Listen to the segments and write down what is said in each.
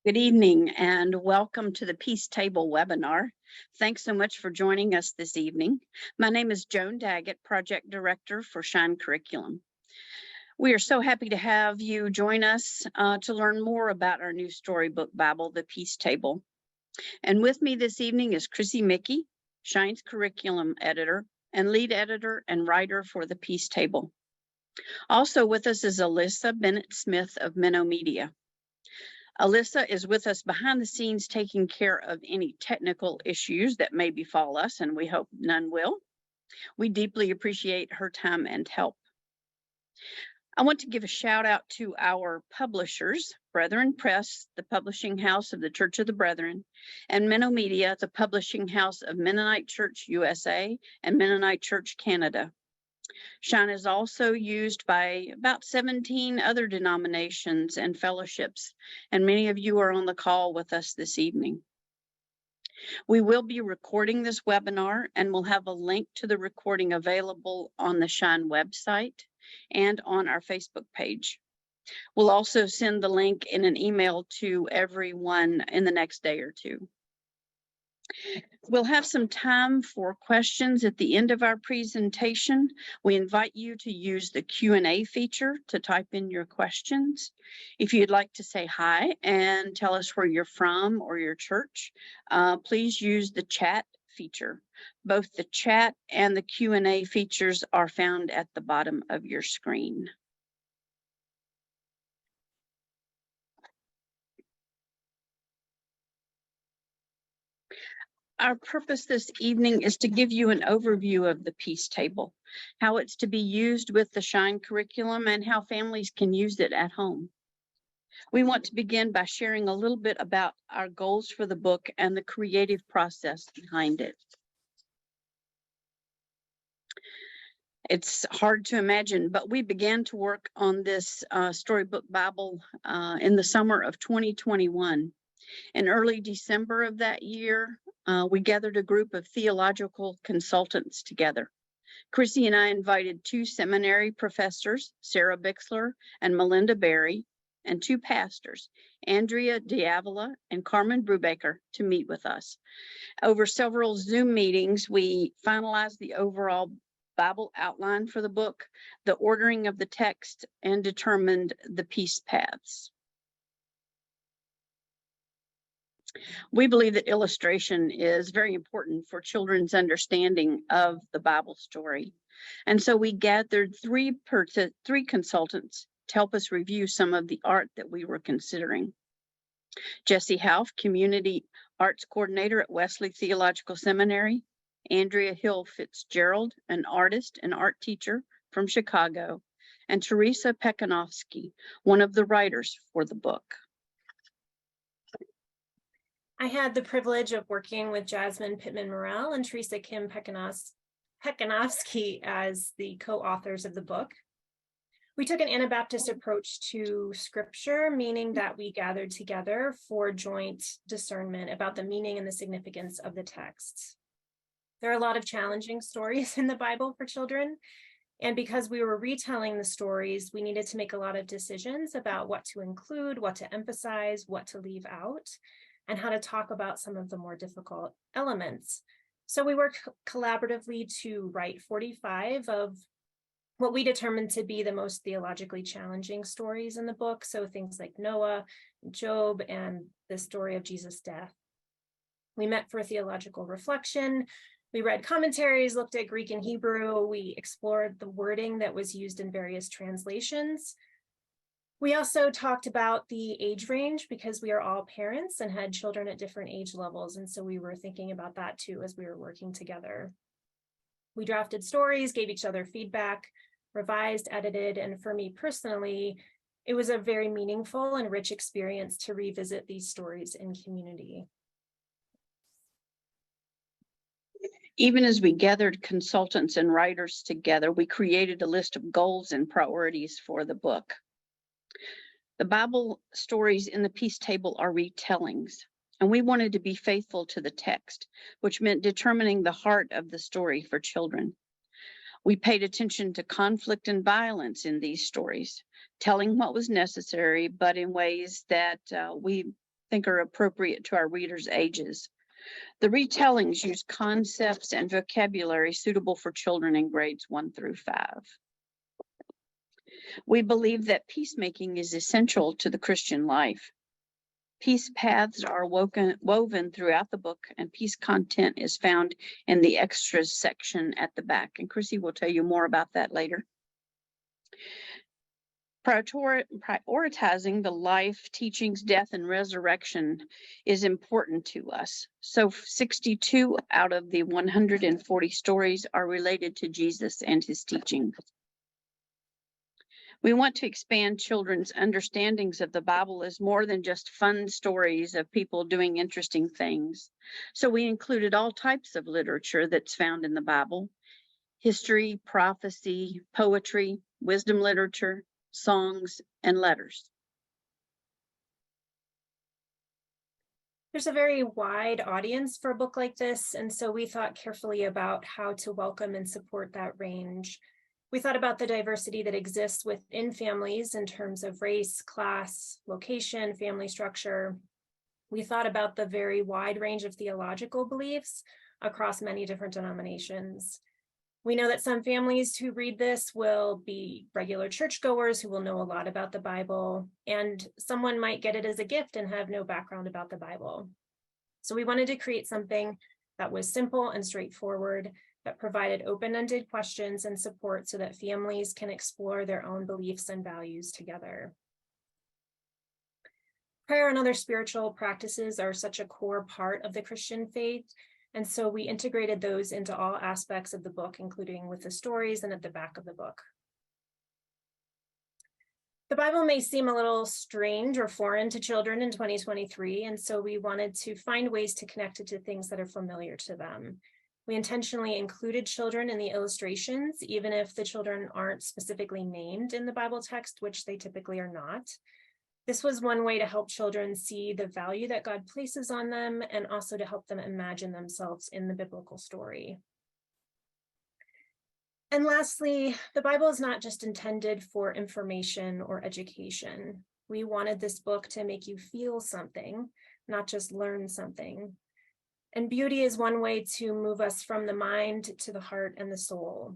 Good evening and welcome to the Peace Table webinar. Thanks so much for joining us this evening. My name is Joan Daggett, Project Director for Shine Curriculum. We are so happy to have you join us to learn more about our new storybook Bible, The Peace Table. And with me this evening is Chrissy Mickey, Shine's Curriculum Editor and Lead Editor and Writer for The Peace Table. Also with us is Alyssa Bennett-Smith of Minnow Media. Alyssa is with us behind the scenes taking care of any technical issues that may befall us, and we hope none will. We deeply appreciate her time and help. I want to give a shout out to our publishers, Brethren Press, the publishing house of the Church of the Brethren, and Minnow Media, the publishing house of Mennonite Church USA and Mennonite Church Canada. Shine is also used by about 17 other denominations and fellowships, and many of you are on the call with us this evening. We will be recording this webinar, and we'll have a link to the recording available on the Shine website and on our Facebook page. We'll also send the link in an email to everyone in the next day or two. We'll have some time for questions at the end of our presentation. We invite you to use the Q&A feature to type in your questions. If you'd like to say hi and tell us where you're from or your church, please use the chat feature. Both the chat and the Q&A features are found at the bottom of your screen. Our purpose this evening is to give you an overview of the Peace Table, how it's to be used with the Shine curriculum, and how families can use it at home. We want to begin by sharing a little bit about our goals for the book and the creative process behind it. It's hard to imagine, but we began to work on this storybook Bible in the summer of 2021. In early December of that year, we gathered a group of theological consultants together. Chrissy and I invited 2 seminary professors, Sarah Bixler and Melinda Berry, and 2 pastors, Andrea Diavola and Carmen Brubaker, to meet with us. Over several Zoom meetings, we finalized the overall Bible outline for the book, the ordering of the text, and determined the peace paths. We believe that illustration is very important for children's understanding of the Bible story. And so we gathered 3 consultants to help us review some of the art that we were considering. Jesse Half, Community Arts Coordinator at Wesley Theological Seminary. Andrea Hill Fitzgerald, an artist and art teacher from Chicago. And Teresa Pekanowski, one of the writers for the book. I had the privilege of working with Jasmine Pittman-Morrell and Teresa Kim Pekanowski as the co-authors of the book. We took an Anabaptist approach to scripture, meaning that we gathered together for joint discernment about the meaning and the significance of the texts. There are a lot of challenging stories in the Bible for children, and because we were retelling the stories, we needed to make a lot of decisions about what to include, what to emphasize, what to leave out, and how to talk about some of the more difficult elements. So we worked collaboratively to write 45 of what we determined to be the most theologically challenging stories in the book. So things like Noah, Job, and the story of Jesus' death. We met for theological reflection. We read commentaries, looked at Greek and Hebrew. We explored the wording that was used in various translations. We also talked about the age range because we are all parents and had children at different age levels. And so we were thinking about that too as we were working together. We drafted stories, gave each other feedback, revised, edited, and for me personally, it was a very meaningful and rich experience to revisit these stories in community. Even as we gathered consultants and writers together, we created a list of goals and priorities for the book. The Bible stories in the Peace Table are retellings, and we wanted to be faithful to the text, which meant determining the heart of the story for children. We paid attention to conflict and violence in these stories, telling what was necessary, but in ways that we think are appropriate to our readers' ages. The retellings use concepts and vocabulary suitable for children in grades 1 through 5. We believe that peacemaking is essential to the Christian life. Peace paths are woven throughout the book, and peace content is found in the extras section at the back. And Chrissy will tell you more about that later. Prioritizing the life, teachings, death, and resurrection is important to us. So 62 out of the 140 stories are related to Jesus and his teachings. We want to expand children's understandings of the Bible as more than just fun stories of people doing interesting things. So we included all types of literature that's found in the Bible: history, prophecy, poetry, wisdom literature, songs, and letters. There's a very wide audience for a book like this, and so we thought carefully about how to welcome and support that range. We thought about the diversity that exists within families in terms of race, class, location, family structure. We thought about the very wide range of theological beliefs across many different denominations. We know that some families who read this will be regular churchgoers who will know a lot about the Bible, and someone might get it as a gift and have no background about the Bible. So we wanted to create something that was simple and straightforward, that provided open-ended questions and support so that families can explore their own beliefs and values together. Prayer and other spiritual practices are such a core part of the Christian faith, and so we integrated those into all aspects of the book, including with the stories and at the back of the book. The Bible may seem a little strange or foreign to children in 2023, and so we wanted to find ways to connect it to things that are familiar to them. We intentionally included children in the illustrations, even if the children aren't specifically named in the Bible text, which they typically are not. This was one way to help children see the value that God places on them, and also to help them imagine themselves in the biblical story. And lastly, the Bible is not just intended for information or education. We wanted this book to make you feel something, not just learn something. And beauty is one way to move us from the mind to the heart and the soul.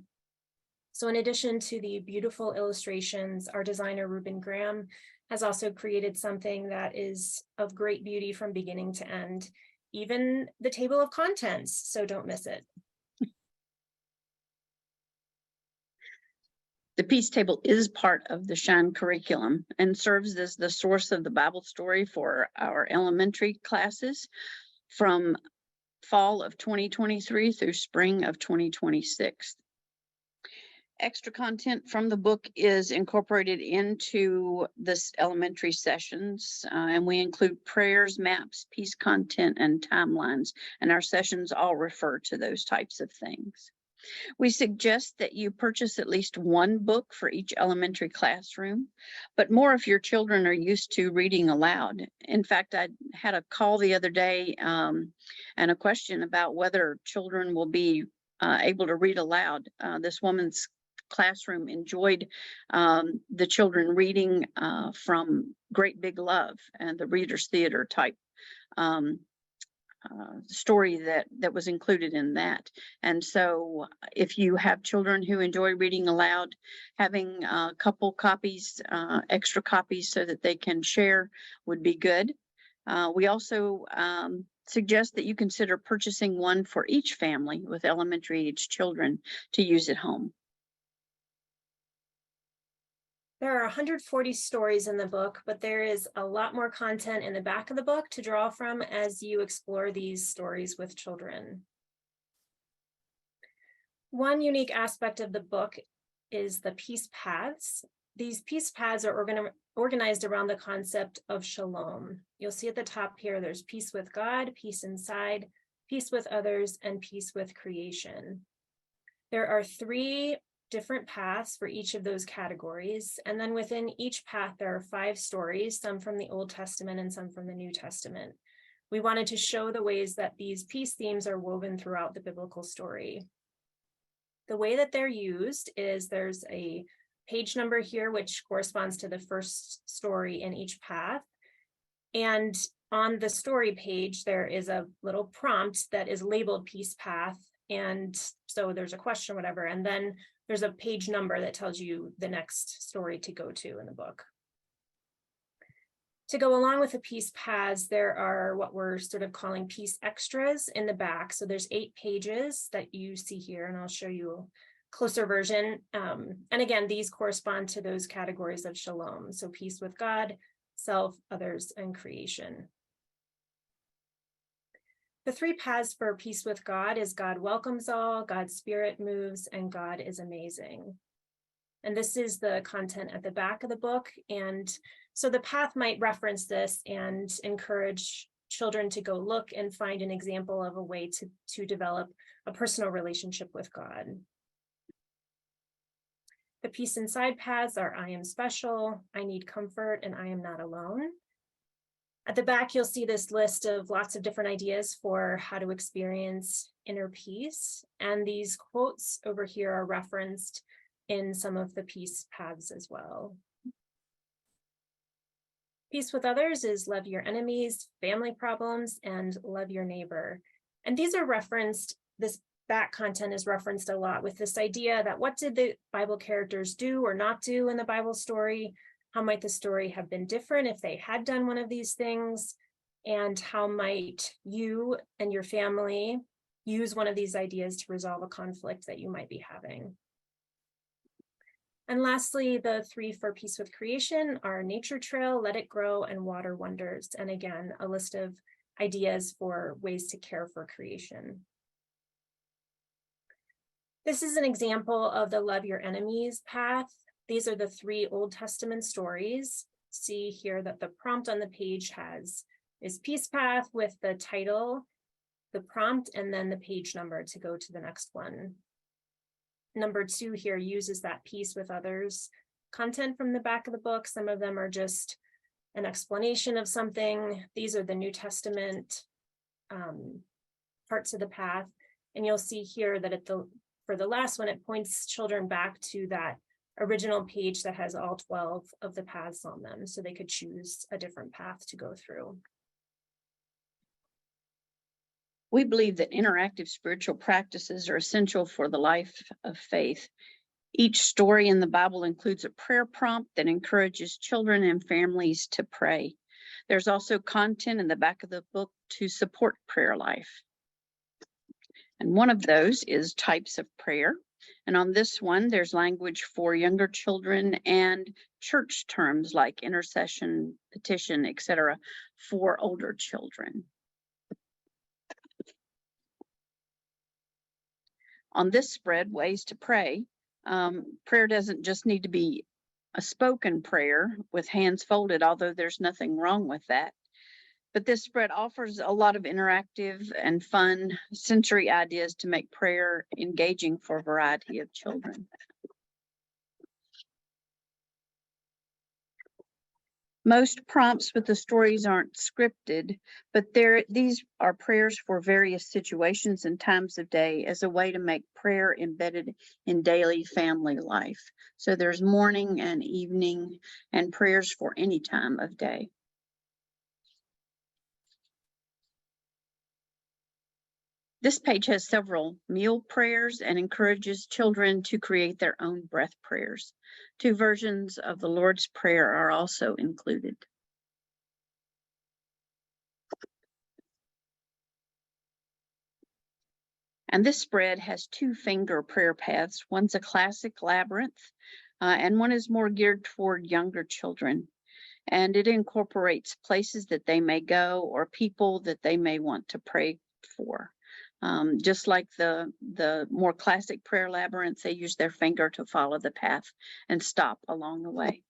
So in addition to the beautiful illustrations, our designer Reuben Graham has also created something that is of great beauty from beginning to end, even the table of contents, so don't miss it. The Peace Table is part of the Shine curriculum and serves as the source of the Bible story for our elementary classes from fall of 2023 through spring of 2026. Extra content from the book is incorporated into this elementary sessions, and we include prayers, maps, peace content, and timelines, and our sessions all refer to those types of things. We suggest that you purchase at least one book for each elementary classroom, but more if your children are used to reading aloud. In fact, I had a call the other day and a question about whether children will be able to read aloud. This woman's classroom enjoyed the children reading from Great Big Love and the Reader's Theater type story that was included in that. And so if you have children who enjoy reading aloud, having a couple copies, extra copies so that they can share would be good. We also suggest that you consider purchasing one for each family with elementary age children to use at home. There are 140 stories in the book, but there is a lot more content in the back of the book to draw from as you explore these stories with children. One unique aspect of the book is the peace paths. These peace paths are organized around the concept of shalom. You'll see at the top here, there's peace with God, peace inside, peace with others, and peace with creation. There are 3 different paths for each of those categories. And then within each path, there are 5 stories, some from the Old Testament and some from the New Testament. We wanted to show the ways that these peace themes are woven throughout the biblical story. The way that they're used is there's a page number here, which corresponds to the first story in each path. And on the story page, there is a little prompt that is labeled peace path. And so there's a question, whatever, and then there's a page number that tells you the next story to go to in the book. To go along with the peace paths, there are what we're sort of calling peace extras in the back. So there's 8 pages that you see here, and I'll show you a closer version. And again, these correspond to those categories of shalom. So peace with God, self, others, and creation. The 3 paths for peace with God is God welcomes all, God's spirit moves, and God is amazing. And this is the content at the back of the book. And so the path might reference this and encourage children to go look and find an example of a way to develop a personal relationship with God. The peace inside paths are I am special, I need comfort, and I am not alone. At the back, you'll see this list of lots of different ideas for how to experience inner peace. And these quotes over here are referenced in some of the peace paths as well. Peace with others is love your enemies, family problems, and love your neighbor. And these are referenced, this back content is referenced a lot with this idea that what did the Bible characters do or not do in the Bible story? How might the story have been different if they had done one of these things? And how might you and your family use one of these ideas to resolve a conflict that you might be having? And lastly, the 3 for peace with creation are nature trail, let it grow, and water wonders. And again, a list of ideas for ways to care for creation. This is an example of the love your enemies path. These are the 3 Old Testament stories. See here that the prompt on the page is peace path with the title, the prompt, and then the page number to go to the next one. Number 2 here uses that peace with others content from the back of the book. Some of them are just an explanation of something. These are the New Testament parts of the path. And you'll see here that for the last one, it points children back to that original page that has all 12 of the paths on them, so they could choose a different path to go through. We believe that interactive spiritual practices are essential for the life of faith. Each story in the Bible includes a prayer prompt that encourages children and families to pray. There's also content in the back of the book to support prayer life. And one of those is types of prayer. And on this one, there's language for younger children and church terms like intercession, petition, etc., for older children. On this spread, Ways to Pray, prayer doesn't just need to be a spoken prayer with hands folded, although there's nothing wrong with that. But this spread offers a lot of interactive and fun sensory ideas to make prayer engaging for a variety of children. Most prompts with the stories aren't scripted, but these are prayers for various situations and times of day as a way to make prayer embedded in daily family life. So there's morning and evening and prayers for any time of day. This page has several meal prayers and encourages children to create their own breath prayers. 2 versions of the Lord's Prayer are also included. And this spread has 2 finger prayer paths. One's a classic labyrinth, and one is more geared toward younger children. And it incorporates places that they may go or people that they may want to pray for. Just like the more classic prayer labyrinths, they use their finger to follow the path and stop along the way.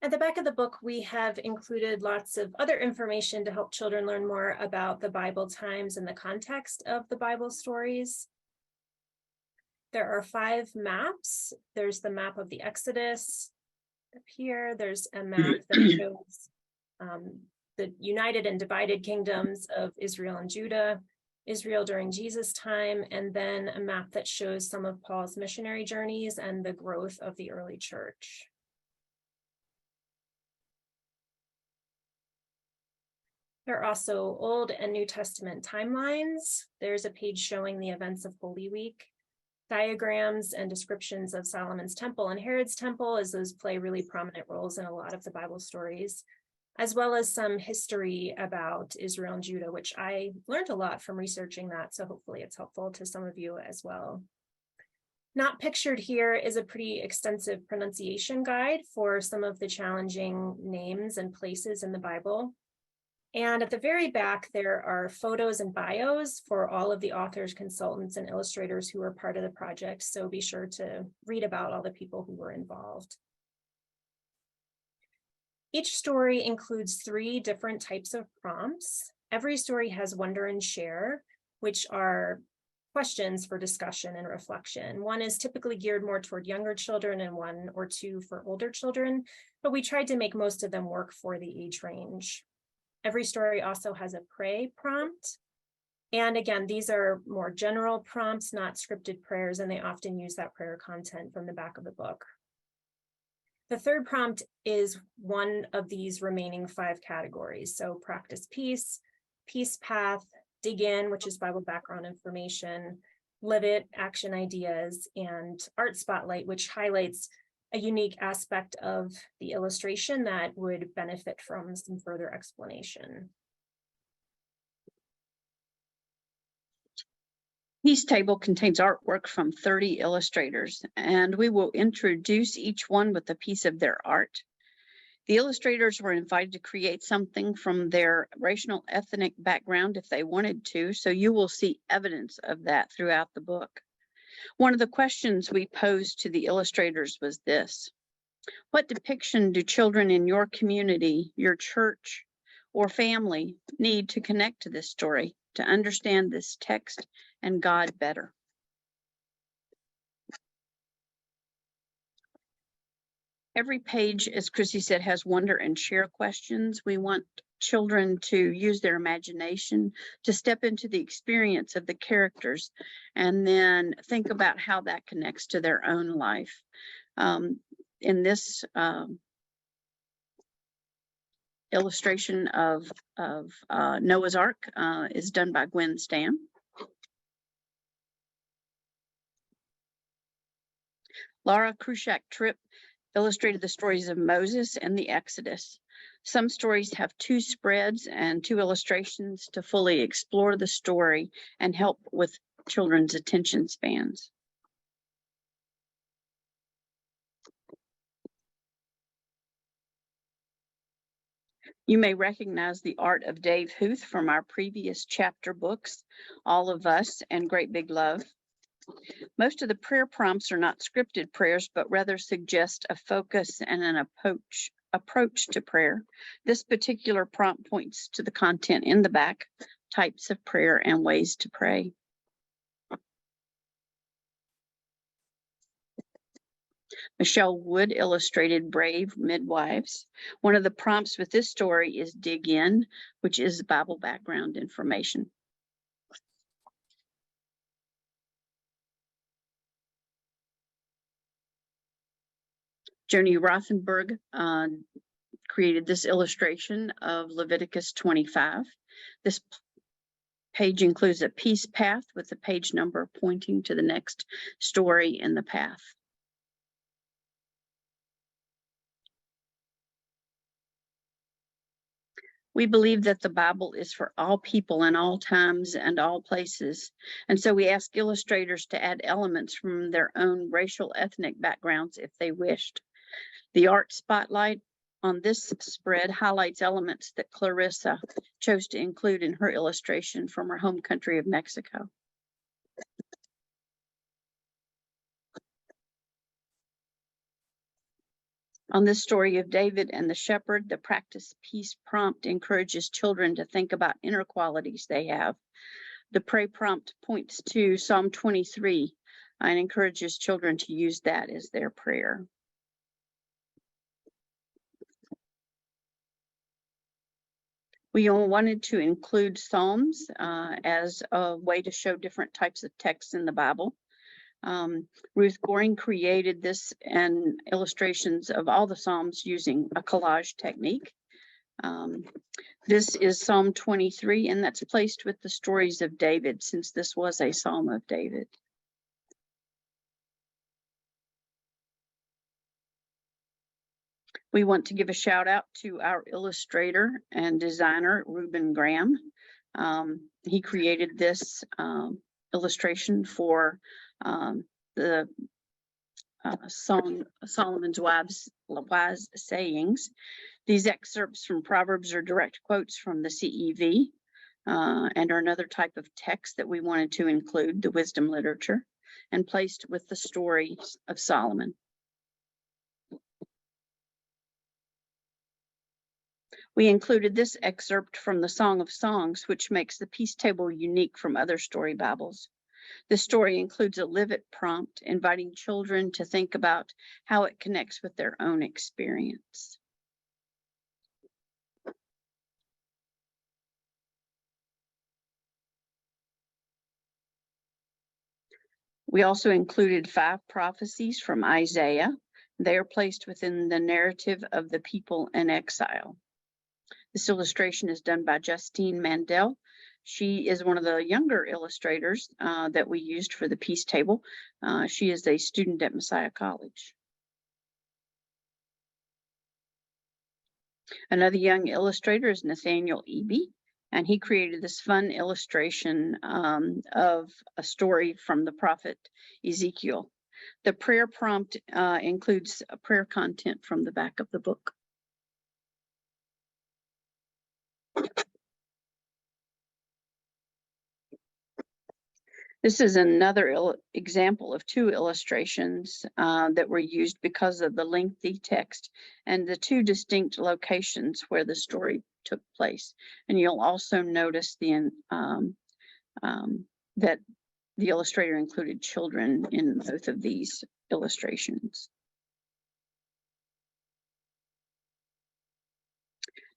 At the back of the book, we have included lots of other information to help children learn more about the Bible times and the context of the Bible stories. There are 5 maps. There's the map of the Exodus up here. There's a map that shows the united and divided kingdoms of Israel and Judah, Israel during Jesus' time, and then a map that shows some of Paul's missionary journeys and the growth of the early church. There are also Old and New Testament timelines. There's a page showing the events of Holy Week, diagrams and descriptions of Solomon's temple and Herod's temple, as those play really prominent roles in a lot of the Bible stories, as well as some history about Israel and Judah, which I learned a lot from researching that, so hopefully it's helpful to some of you as well. Not pictured here is a pretty extensive pronunciation guide for some of the challenging names and places in the Bible. And at the very back, there are photos and bios for all of the authors, consultants, and illustrators who were part of the project, so be sure to read about all the people who were involved. Each story includes 3 different types of prompts. Every story has wonder and share, which are questions for discussion and reflection. One is typically geared more toward younger children and 1 or 2 for older children, but we tried to make most of them work for the age range. Every story also has a pray prompt. And again, these are more general prompts, not scripted prayers, and they often use that prayer content from the back of the book. The 3rd prompt is one of these remaining 5 categories. So practice peace, peace path, dig in, which is Bible background information, live it, action ideas, and art spotlight, which highlights a unique aspect of the illustration that would benefit from some further explanation. Peace Table contains artwork from 30 illustrators, and we will introduce each one with a piece of their art. The illustrators were invited to create something from their racial ethnic background if they wanted to, so you will see evidence of that throughout the book. One of the questions we posed to the illustrators was this: what depiction do children in your community, your church, or family need to connect to this story, to understand this text and God better? Every page, as Chrissy said, has wonder and share questions. We want children to use their imagination to step into the experience of the characters and then think about how that connects to their own life. In this illustration of Noah's Ark is done by Gwen Stam. Laura Krushak Tripp illustrated the stories of Moses and the Exodus. Some stories have 2 spreads and 2 illustrations to fully explore the story and help with children's attention spans. You may recognize the art of Dave Huth from our previous chapter books, All of Us and Great Big Love. Most of the prayer prompts are not scripted prayers, but rather suggest a focus and an approach to prayer. This particular prompt points to the content in the back, types of prayer, and ways to pray. Michelle Wood illustrated Brave Midwives. One of the prompts with this story is Dig In, which is Bible background information. Joni Rothenberg created this illustration of Leviticus 25. This page includes a peace path with the page number pointing to the next story in the path. We believe that the Bible is for all people in all times and all places. And so we ask illustrators to add elements from their own racial, ethnic backgrounds if they wished. The art spotlight on this spread highlights elements that Clarissa chose to include in her illustration from her home country of Mexico. On this story of David and the shepherd, the practice peace prompt encourages children to think about inner qualities they have. The pray prompt points to Psalm 23 and encourages children to use that as their prayer. We wanted to include Psalms as a way to show different types of texts in the Bible. Ruth Goring created this and illustrations of all the Psalms using a collage technique. This is Psalm 23, and that's placed with the stories of David, since this was a Psalm of David. We want to give a shout out to our illustrator and designer, Reuben Graham. He created this illustration for the song Solomon's Wise Sayings. These excerpts from Proverbs are direct quotes from the CEV and are another type of text that we wanted to include, the wisdom literature, and placed with the stories of Solomon. We included this excerpt from the Song of Songs, which makes the Peace Table unique from other story Bibles. The story includes a live it prompt, inviting children to think about how it connects with their own experience. We also included 5 prophecies from Isaiah. They are placed within the narrative of the people in exile. This illustration is done by Justine Mandel. She is one of the younger illustrators that we used for the Peace Table. She is a student at Messiah College. Another young illustrator is Nathaniel Eby, and he created this fun illustration of a story from the prophet Ezekiel. The prayer prompt includes a prayer content from the back of the book. This is another example of 2 illustrations that were used because of the lengthy text and the 2 distinct locations where the story took place. And you'll also notice that the illustrator included children in both of these illustrations.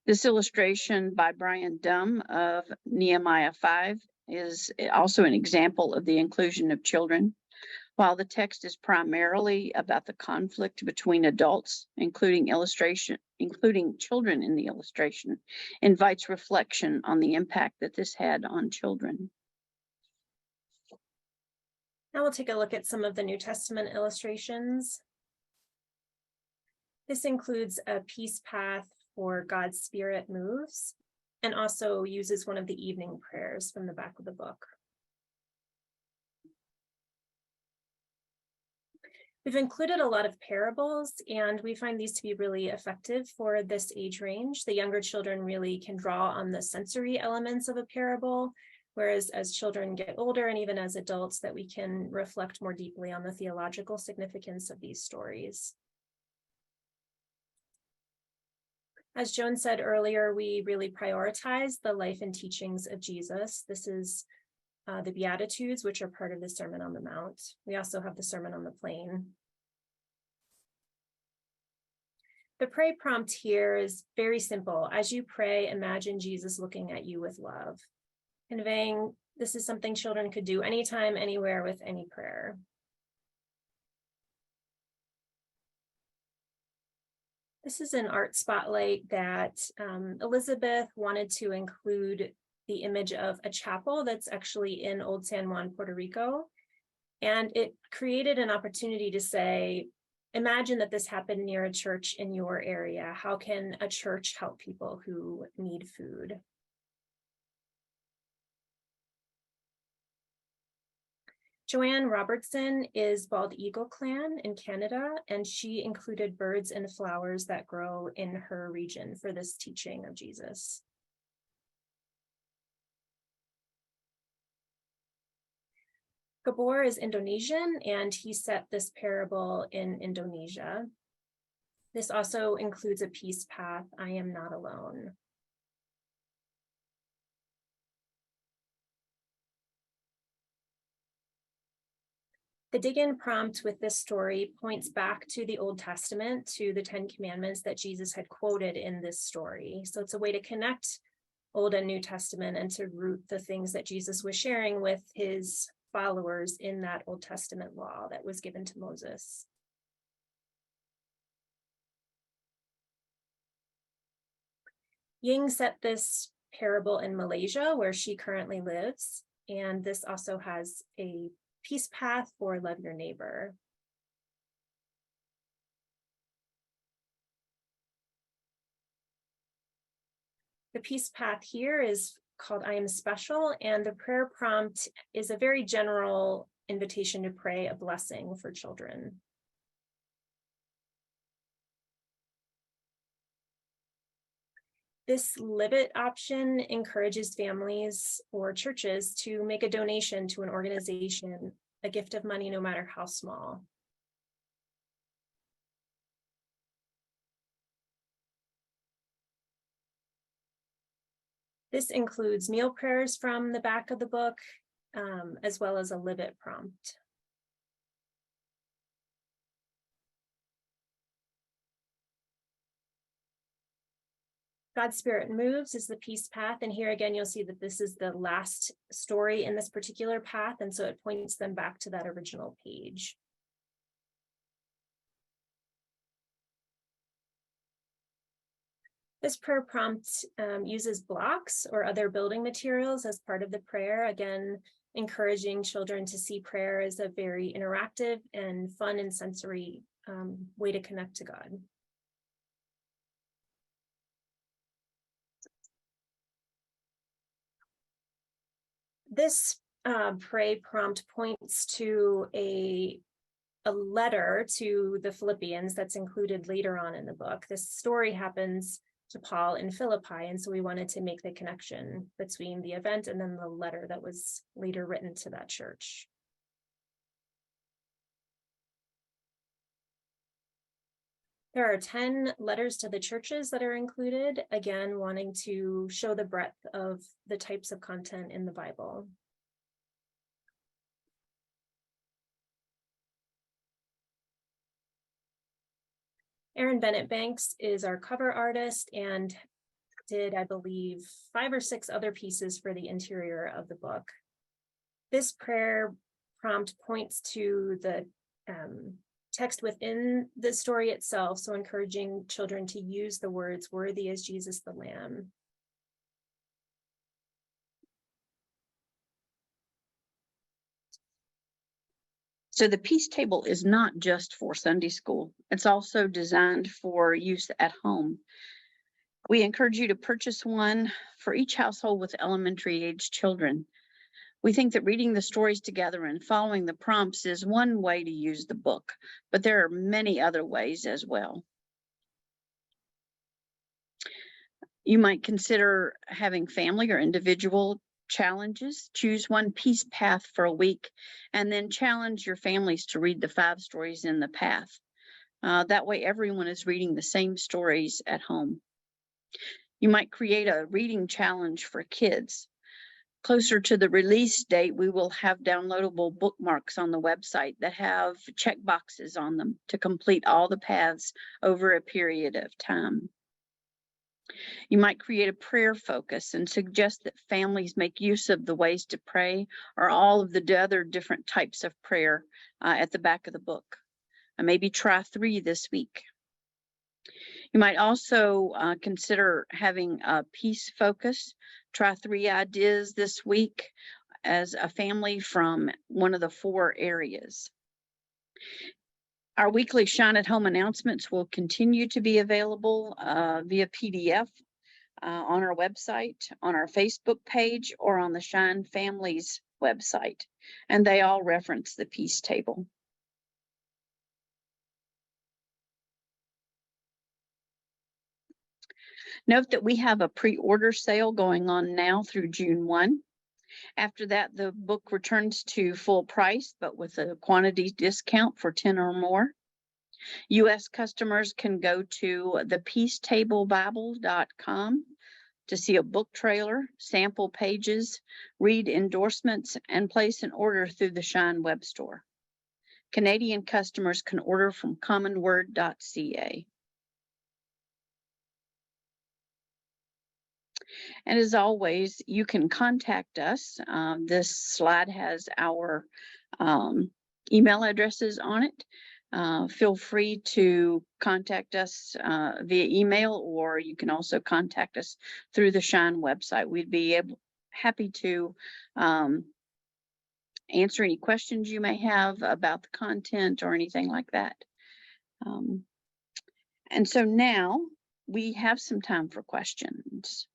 This illustration by Brian Dumm of Nehemiah 5 is also an example of the inclusion of children. While the text is primarily about the conflict between adults, including children in the illustration, invites reflection on the impact that this had on children. Now we'll take a look at some of the New Testament illustrations. This includes a peace path for God's Spirit moves, and also uses one of the evening prayers from the back of the book. We've included a lot of parables, and we find these to be really effective for this age range. The younger children really can draw on the sensory elements of a parable, whereas as children get older and even as adults, that we can reflect more deeply on the theological significance of these stories. As Joan said earlier, we really prioritize the life and teachings of Jesus. This is the Beatitudes, which are part of the Sermon on the Mount. We also have the Sermon on the Plain. The pray prompt here is very simple. As you pray, imagine Jesus looking at you with love, conveying this is something children could do anytime, anywhere with any prayer. This is an art spotlight that Elizabeth wanted to include the image of a chapel that's actually in Old San Juan, Puerto Rico. And it created an opportunity to say, imagine that this happened near a church in your area. How can a church help people who need food? Joanne Robertson is Bald Eagle Clan in Canada, and she included birds and flowers that grow in her region for this teaching of Jesus. Gabor is Indonesian, and he set this parable in Indonesia. This also includes a peace path, I am not alone. The dig-in prompt with this story points back to the Old Testament, to the 10 Commandments that Jesus had quoted in this story. So it's a way to connect Old and New Testament and to root the things that Jesus was sharing with his followers in that Old Testament law that was given to Moses. Ying set this parable in Malaysia, where she currently lives, and this also has a peace path for love your neighbor. The peace path here is called I Am Special, and the prayer prompt is a very general invitation to pray a blessing for children. This Live It option encourages families or churches to make a donation to an organization, a gift of money, no matter how small. This includes meal prayers from the back of the book, as well as a Live It prompt. God's Spirit Moves is the peace path, and here again you'll see that this is the last story in this particular path, and so it points them back to that original page. This prayer prompt uses blocks or other building materials as part of the prayer, again encouraging children to see prayer as a very interactive and fun and sensory way to connect to God. This pray prompt points to a letter to the Philippians that's included later on in the book. This story happens to Paul in Philippi, and so we wanted to make the connection between the event and then the letter that was later written to that church. There are 10 letters to the churches that are included, again, wanting to show the breadth of the types of content in the Bible. Aaron Bennett Banks is our cover artist and did, I believe, 5 or 6 other pieces for the interior of the book. This prayer prompt points to the text within the story itself, so encouraging children to use the words, "Worthy is Jesus the Lamb." So the Peace Table is not just for Sunday school. It's also designed for use at home. We encourage you to purchase one for each household with elementary age children. We think that reading the stories together and following the prompts is one way to use the book, but there are many other ways as well. You might consider having family or individual challenges. Choose one peace path for a week and then challenge your families to read the 5 stories in the path. That way everyone is reading the same stories at home. You might create a reading challenge for kids. Closer to the release date, we will have downloadable bookmarks on the website that have check boxes on them to complete all the paths over a period of time. You might create a prayer focus and suggest that families make use of the ways to pray or all of the other different types of prayer at the back of the book. And maybe try 3 this week. You might also consider having a peace focus. Try 3 ideas this week as a family from one of the 4 areas. Our weekly Shine at Home announcements will continue to be available via PDF on our website, on our Facebook page, or on the Shine Families website. And they all reference the peace table. Note that we have a pre-order sale going on now through June 1. After that, the book returns to full price, but with a quantity discount for 10 or more. U.S. customers can go to thepeacetable.bible.com to see a book trailer, sample pages, read endorsements, and place an order through the Shine web store. Canadian customers can order from commonword.ca. And as always, you can contact us. This slide has our email addresses on it. Feel free to contact us via email, or you can also contact us through the Shine website. We'd be happy to answer any questions you may have about the content or anything like that. And so now we have some time for questions.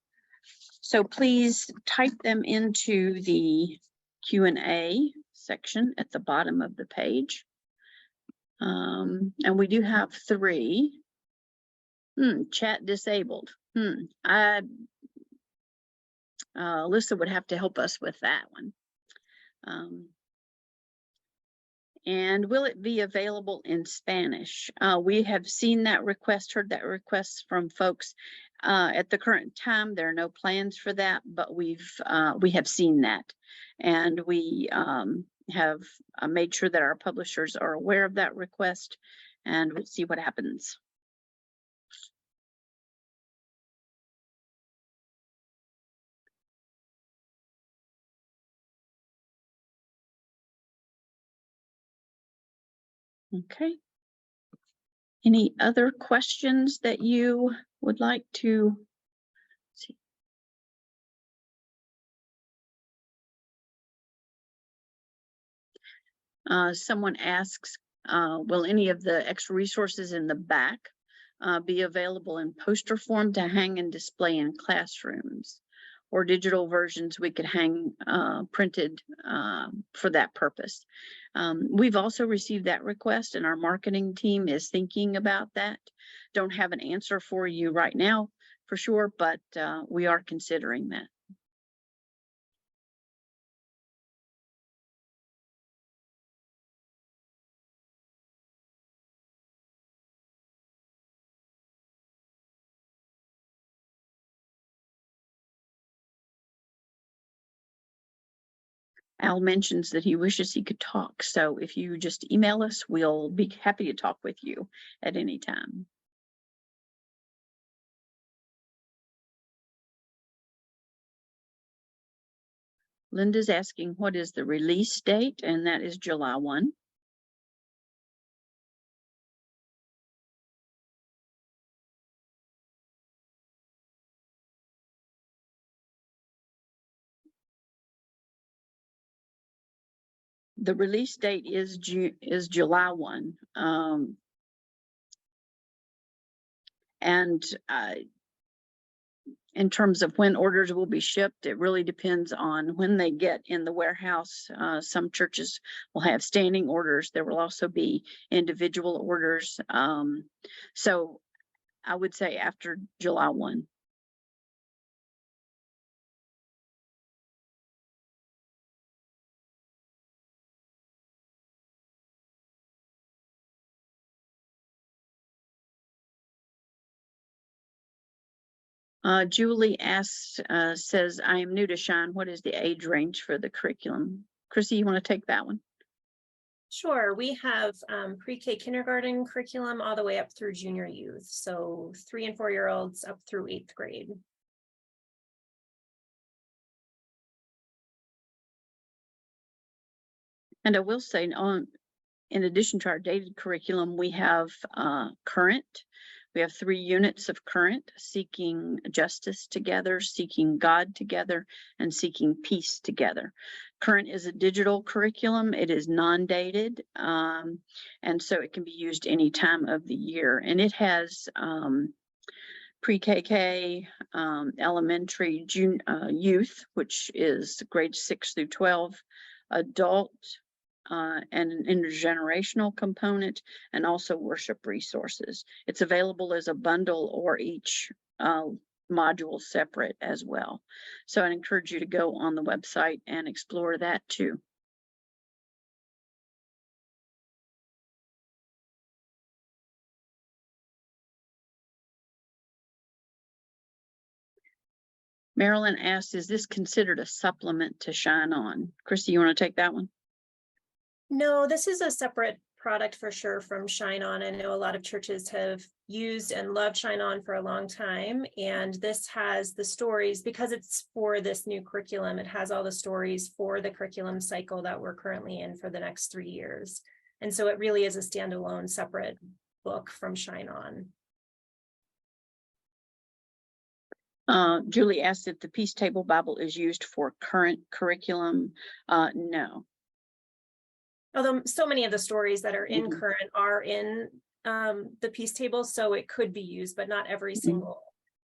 So please type them into the Q&A section at the bottom of the page. And we do have 3. Chat disabled. Alyssa would have to help us with that one. And will it be available in Spanish? We have seen that request, heard that request from folks. At the current time, there are no plans for that, but we have seen that, and we have made sure that our publishers are aware of that request, and we'll see what happens. Okay. Any other questions that you would like to see? Someone asks, will any of the extra resources in the back be available in poster form to hang and display in classrooms, or digital versions we could hang printed for that purpose? We've also received that request, and our marketing team is thinking about that. Don't have an answer for you right now for sure, but we are considering that. Al mentions that he wishes he could talk. So if you just email us, we'll be happy to talk with you at any time. Linda's asking, what is the release date? And that is July 1. The release date is July 1. And In terms of when orders will be shipped, it really depends on when they get in the warehouse. Some churches will have standing orders. There will also be individual orders. So I would say after July 1. Julie asks, says, I am new to Shine. What is the age range for the curriculum? Chrissy, you want to take that one? Sure, we have pre-K kindergarten curriculum all the way up through junior youth. So 3 and 4 year olds up through 8th grade. And I will say, in addition to our dated curriculum, we have current. We have 3 units of current: seeking justice together, seeking God together, and seeking peace together. Current is a digital curriculum. It is non-dated, and so it can be used any time of the year. And it has pre-KK, elementary, youth, which is grades 6 through 12, adult, and an intergenerational component, and also worship resources. It's available as a bundle or each module separate as well. So I'd encourage you to go on the website and explore that too. Marilyn asks, is this considered a supplement to Shine On? Chrissy, you want to take that one? No, this is a separate product for sure from Shine On. I know a lot of churches have used and loved Shine On for a long time. And this has the stories, because it's for this new curriculum, it has all the stories for the curriculum cycle that we're currently in for the next 3 years. And so it really is a standalone separate book from Shine On. Julie asked if the Peace Table Bible is used for current curriculum. No. Although so many of the stories that are in current are in the Peace Table, so it could be used, but not every single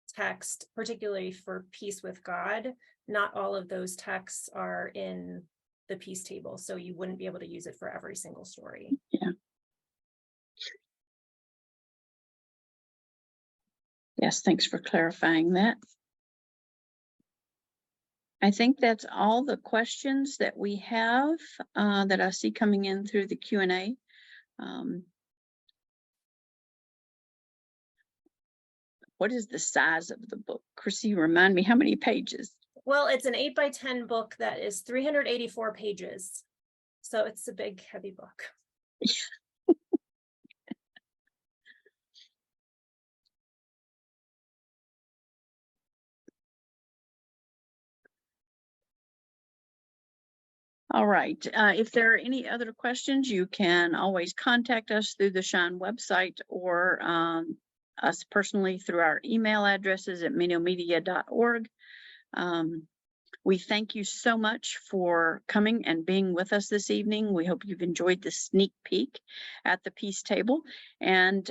text, particularly for peace with God. Not all of those texts are in the Peace Table, so you wouldn't be able to use it for every single story. Yeah. Yes, thanks for clarifying that. I think that's all the questions that we have that I see coming in through the Q&A. What is the size of the book? Chrissy, remind me how many pages? Well, it's an 8 by 10 book that is 384 pages. So it's a big, heavy book. All right. If there are any other questions, you can always contact us through the Shine website or us personally through our email addresses at minomedia.org. We thank you so much for coming and being with us this evening. We hope you've enjoyed the sneak peek at the Peace Table, and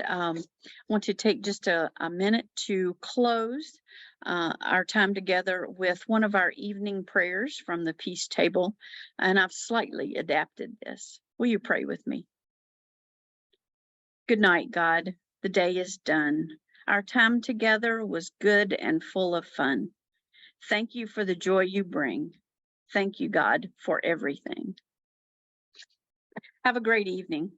want to take just a minute to close our time together with one of our evening prayers from the Peace Table, and I've slightly adapted this. Will you pray with me? Good night, God. The day is done. Our time together was good and full of fun. Thank you for the joy you bring. Thank you, God, for everything. Have a great evening.